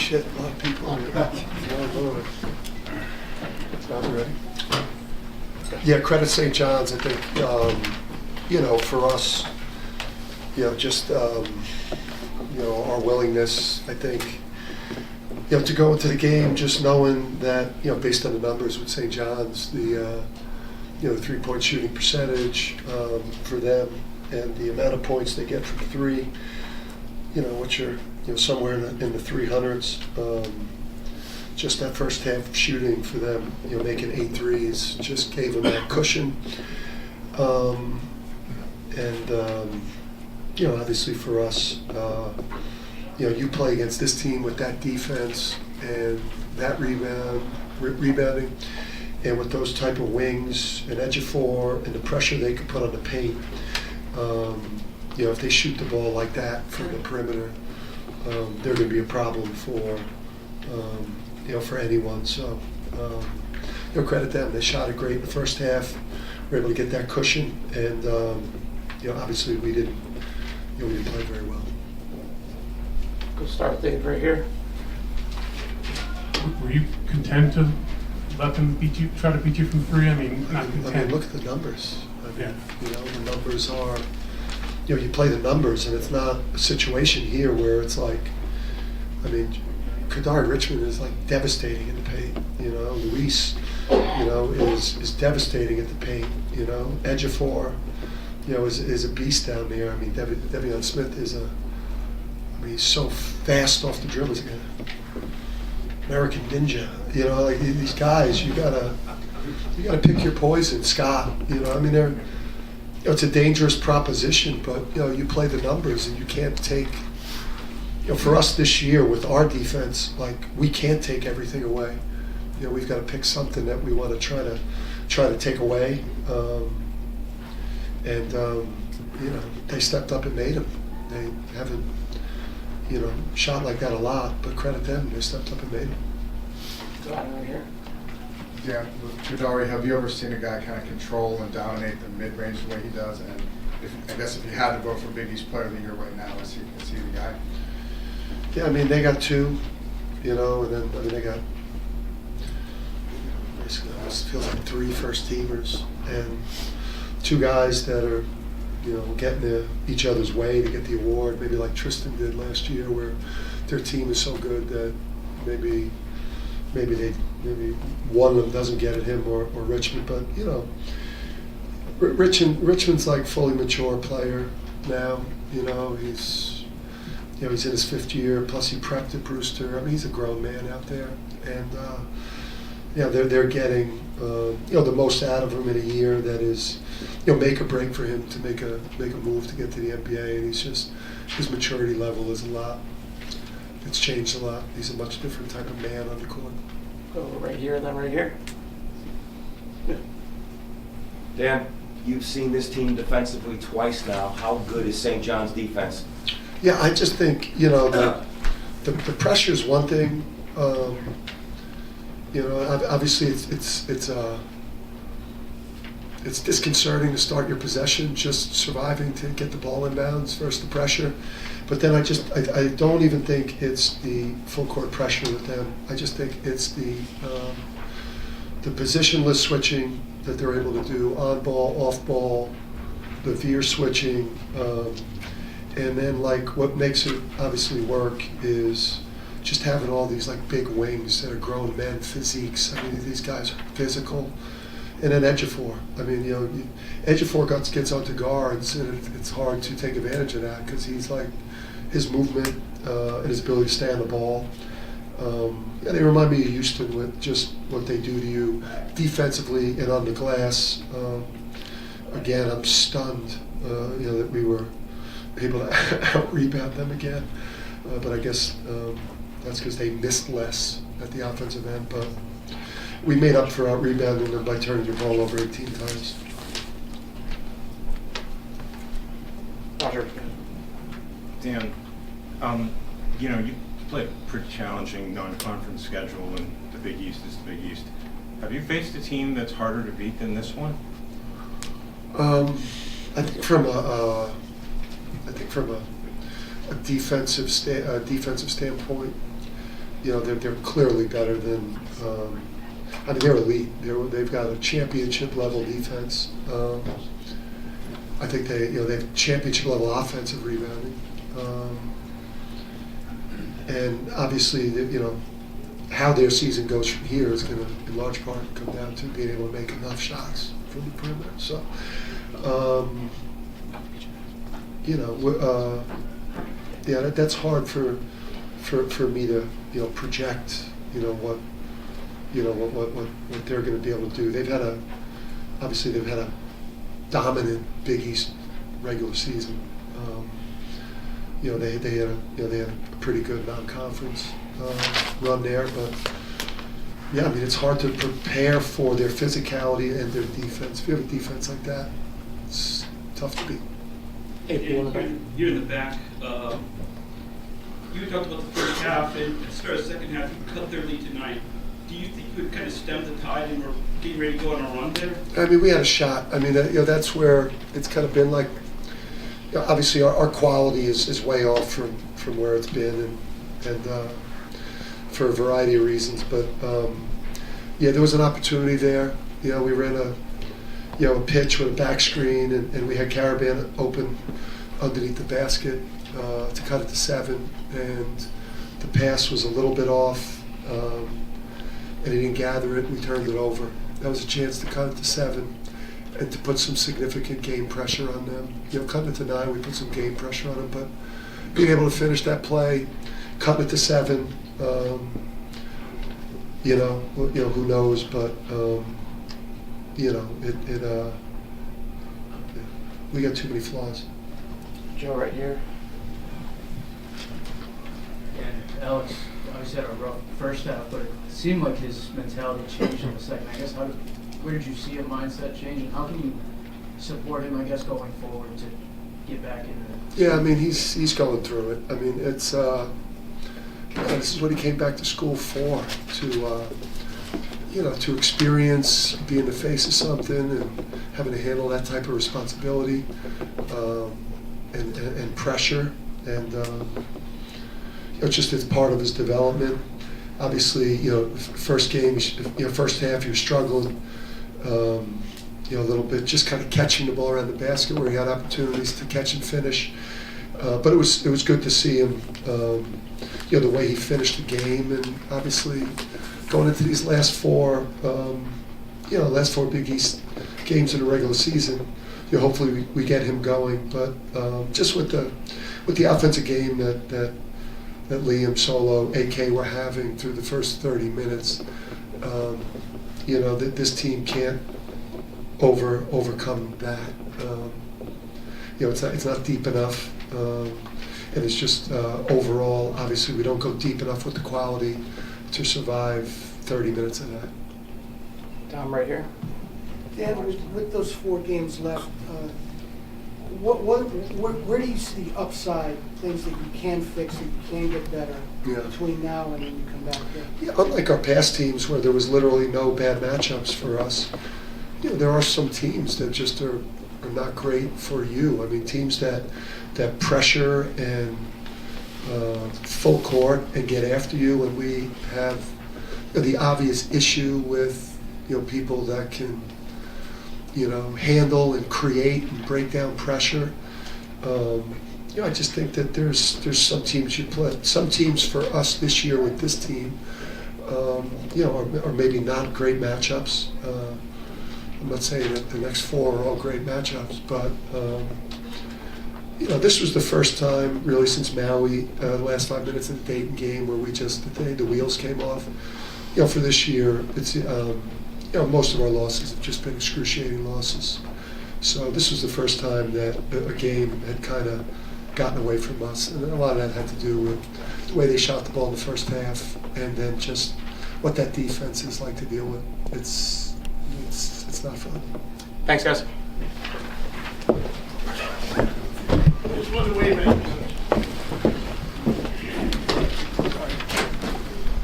shit, a lot of people on the back. Not ready. Yeah, credit St. John's, I think, for us, just, our willingness, I think, to go into the game just knowing that, based on the numbers with St. John's, the 3-point shooting percentage for them and the amount of points they get from three, which are, somewhere in the 300s. Just that first half of shooting for them, making 8 threes, just gave them that cushion. Obviously for us, you play against this team with that defense and that rebounding, and with those type of wings and edge of four and the pressure they can put on the paint. If they shoot the ball like that from the perimeter, they're going to be a problem for anyone. So, credit them. They shot it great in the first half. Were able to get that cushion, and obviously we didn't play very well. Go start things right here. Were you content to let them try to beat you from three? I mean, not content. Look at the numbers. Yeah. The numbers are. You play the numbers, and it's not a situation here where it's like, Kadari Richmond is like devastating in the paint. Luis, is devastating at the paint. Edge of four, is a beast down there. Devion Smith is he's so fast off the dribble. He's like an American ninja. Like these guys, you gotta pick your poison, Scott. They're. It's a dangerous proposition, but you play the numbers, and you can't take. For us this year with our defense, we can't take everything away. We've got to pick something that we want to try to take away. They stepped up and made them. They haven't, shot like that a lot, but credit them. They stepped up and made them. Right here. Yeah, with Kadari, have you ever seen a guy kind of control and dominate the mid-range the way he does? And if you had to vote for Big East Player of the Year right now, is he the guy? Yeah, they got two, and then they got basically it feels like 3 first-teamers and 2 guys that are, getting each other's way to get the award. Maybe like Tristan did last year, where their team is so good that maybe one of them doesn't get it, him or Richmond. But Richmond's like fully mature player now. He's in his 5th year. Plus he prepped at Brewster. He's a grown man out there, and they're getting the most out of him in a year that is make or break for him to make a move to get to the NBA. And his maturity level is a lot. It's changed a lot. He's a much different type of man on the court. Go right here and then right here. Yeah. Dan, you've seen this team defensively twice now. How good is St. John's defense? Yeah, I just think the pressure is one thing. Obviously it's disconcerting to start your possession, just surviving to get the ball inbounds versus the pressure. But then I don't even think it's the full court pressure with them. I just think it's the positionless switching that they're able to do, on ball, off ball, the veer switching, and then what makes it obviously work is just having all these big wings that are grown men, physiques. These guys are physical. And then edge of four. Edge of four gets onto guards, and it's hard to take advantage of that because he's his movement and his ability to stay on the ball. They remind me of Houston with just what they do to you defensively and on the glass. Again, I'm stunned, that we were able to out-rebound them again. But I guess that's because they missed less at the offensive end. But we made up for out-rebounding them by turning the ball over 18 times. Roger. Dan, you play a pretty challenging non-conference schedule, and the Big East is the Big East. Have you faced a team that's harder to beat than this one? I think from a defensive standpoint, they're clearly better than. I mean, they're elite. They've got a championship level defense. I think they have championship level offensive rebounding, and obviously, how their season goes from here is going to, in large part, come down to being able to make enough shots from the perimeter. So, that's hard for me to project. What they're going to be able to do. They've had a dominant Big East regular season. They had a pretty good non-conference run there, but yeah, I mean, it's hard to prepare for their physicality and their defense. If you have a defense like that, it's tough to beat. Hey, in the back. You're in the back. You talked about the first half, and at the start of the second half, you cut their lead tonight. Do you think you would kind of stem the tide and we're getting ready to go on a run there? I mean, we had a shot. I mean, that's where it's kind of been like. Obviously, our quality is way off from where it's been, and for a variety of reasons. But there was an opportunity there. We ran a pitch with a back screen, and we had Karaban open underneath the basket to cut it to 7, and the pass was a little bit off, and he didn't gather it. We turned it over. That was a chance to cut it to 7. And to put some significant game pressure on them. Cutting it to 9, we put some game pressure on them, but being able to finish that play, cutting it to 7, who knows? But we got too many flaws. Joe, right here. And Alex obviously had a rough first half, but it seemed like his mentality changed in the second. I guess where did you see a mindset change, and how can you support him, I guess, going forward to get back into it? Yeah, I mean, he's going through it. I mean, it's this is what he came back to school for, to experience being the face of something and having to handle that type of responsibility and pressure, and it's part of his development. Obviously, first game, first half, he was struggling. A little bit, just kind of catching the ball around the basket where he had opportunities to catch and finish. But it was good to see him, the way he finished the game, and obviously going into these last four Big East games in the regular season. Hopefully we get him going. But just with the offensive game that Liam, Solo, AK were having through the first 30 minutes. This team can't overcome that. It's not deep enough, and it's just overall. Obviously, we don't go deep enough with the quality to survive 30 minutes of that. Tom, right here. Dan, with those 4 games left, where do you see the upside, things that you can fix, that you can get better between now and when you come back there? Yeah, unlike our past teams where there was literally no bad matchups for us, there are some teams that just are not great for you. I mean, teams that pressure and full court and get after you, and we have the obvious issue with people that can handle and create and break down pressure. I just think that there's some teams you play. Some teams for us this year with this team, are maybe not great matchups. I'm not saying that the next 4 are all great matchups, but this was the first time really since Maui, the last 5 minutes of the Dayton game where the wheels came off. For this year, it's most of our losses have just been excruciating losses. So this was the first time that a game had kind of gotten away from us, and a lot of that had to do with the way they shot the ball in the first half, and then just what that defense is like to deal with. It's not fun. Thanks, guys. Just wanted to wave at you.